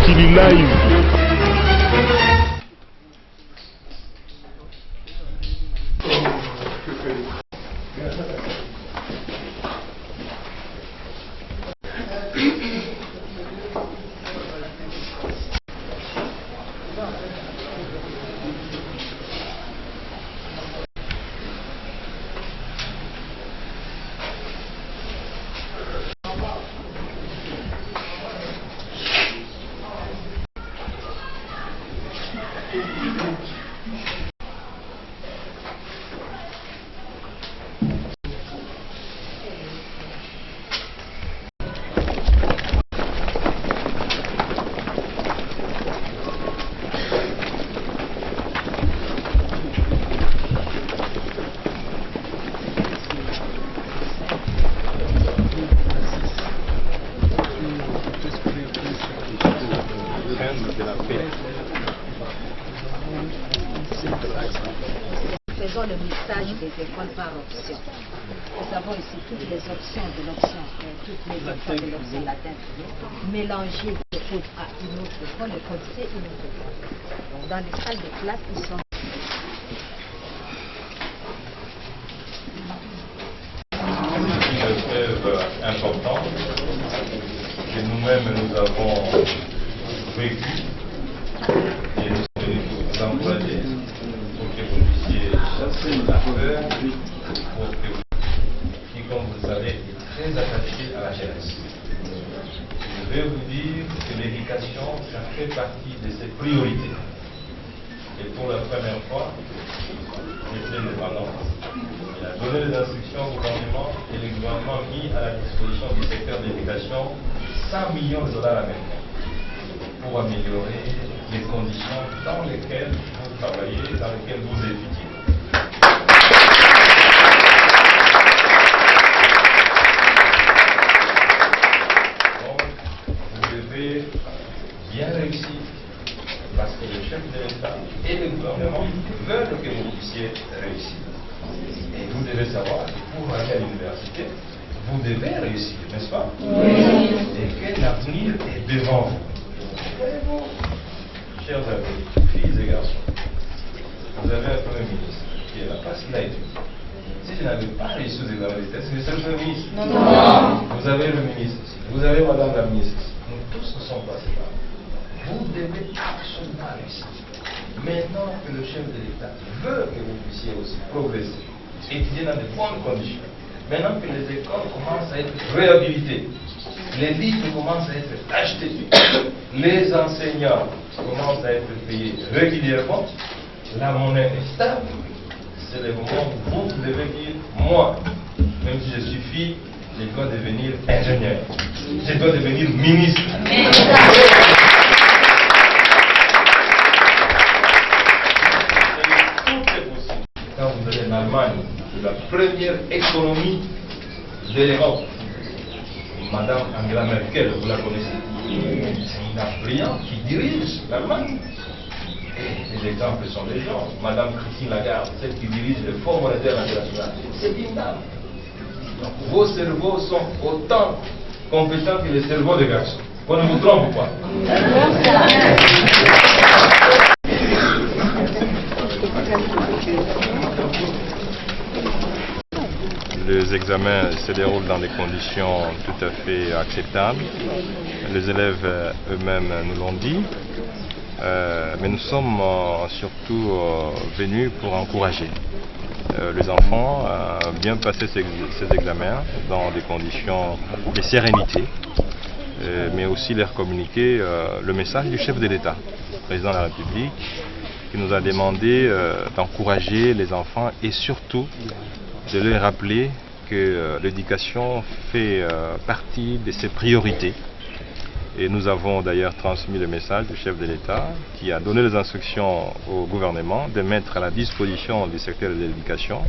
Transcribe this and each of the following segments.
Mokili Live. Faisons le mixage des écoles par option. Nous avons ici toutes les options de l'option, toutes les options de l'option latine mélangées de code A une autre école, le code C une autre école. Donc dans les salles de classe, ils sont important que nous-mêmes nous avons vécu et nous sommes venus vous encourager pour que vous puissiez chasser la peur, pour que vous, qui comme vous le savez est très attaché à la jeunesse. Je vais vous dire que l'éducation, ça fait partie de ses priorités. Et pour la première fois, l'État indépendant, il a donné les instructions au gouvernement et le gouvernement a mis à la disposition du secteur de l'éducation 100 millions de dollars américains pour améliorer les conditions dans lesquelles vous travaillez et dans lesquelles vous étudiez. Donc, vous devez bien réussir parce que le chef de l'État et le gouvernement veulent que vous puissiez réussir. Et vous devez savoir que pour aller à l'université, vous devez réussir, n'est-ce pas? Oui. Et que l'avenir est devant vous. Voyez-vous, chers amis, filles et garçons, vous avez un Premier ministre qui est là, parce qu'il a étudié. Si je n'avais pas réussi aux examens d'État, c'est le seul Premier ministre. Non. Vous avez le ministre ici, vous avez Madame la ministre ici. Nous tous ne sommes pas séparés. Vous devez absolument réussir. Maintenant que le chef de l'État veut que vous puissiez aussi progresser, étudier dans de bonnes conditions, maintenant que les écoles commencent à être réhabilitées, les livres commencent à être achetés, les enseignants commencent à être payés régulièrement, la monnaie est stable, c'est le moment où vous devez dire, moi, même si je suis fille, je dois devenir ingénieur, je dois devenir ministre. Quand vous allez en Allemagne, la première économie de l'Europe, Madame Angela Merkel, vous la connaissez, c'est une brillante qui dirige l'Allemagne. Et les exemples sont les gens. Madame Christine Lagarde, celle qui dirige le Fonds monétaire international, c'est une dame. Donc, vos cerveaux sont autant compétents que les cerveaux des garçons. On ne vous trompe pas. Les examens se déroulent dans des conditions tout à fait acceptables. Les élèves eux-mêmes nous l'ont dit. Mais nous sommes surtout venus pour encourager les enfants à bien passer ces examens dans des conditions de sérénité, mais aussi leur communiquer le message du chef de l'État, le président de la République, qui nous a demandé d'encourager les enfants et surtout de leur rappeler que l'éducation fait partie de ses priorités. Et nous avons d'ailleurs transmis le message du chef de l'État qui a donné les instructions au gouvernement de mettre à la disposition du secteur de l'éducation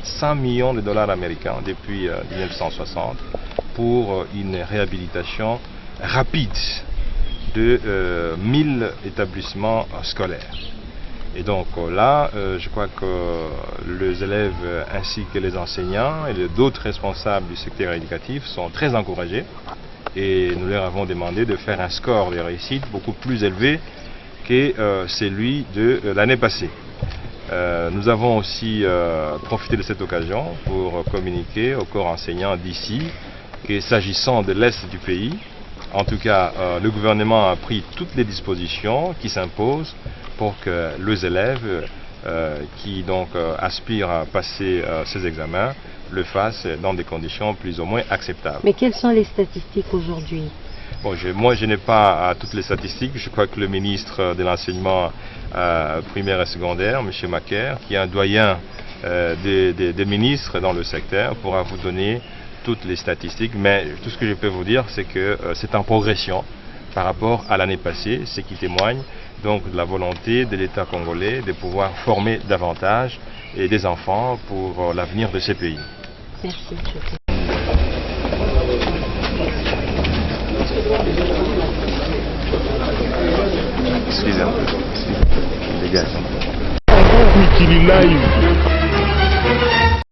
100 millions de dollars américains depuis 1960 pour une réhabilitation rapide de 1000 établissements scolaires. Et donc là, je crois que les élèves ainsi que les enseignants et d'autres responsables du secteur éducatif sont très encouragés et nous leur avons demandé de faire un score de réussite beaucoup plus élevé que celui de l'année passée. Nous avons aussi profité de cette occasion pour communiquer au corps enseignant d'ici que s'agissant de l'Est du pays, en tout cas le gouvernement a pris toutes les dispositions qui s'imposent pour que les élèves qui donc aspirent à passer ces examens le fassent dans des conditions plus ou moins acceptables. Mais quelles sont les statistiques aujourd'hui? Bon, moi je n'ai pas toutes les statistiques, je crois que le ministre de l'enseignement primaire et secondaire, M. Macaire, qui est un doyen des ministres dans le secteur, pourra vous donner toutes les statistiques, mais tout ce que je peux vous dire, c'est que c'est en progression par rapport à l'année passée, ce qui témoigne donc de la volonté de l'État congolais de pouvoir former davantage et des enfants pour l'avenir de ces pays. Merci. Excusez un peu. Dégage. Live.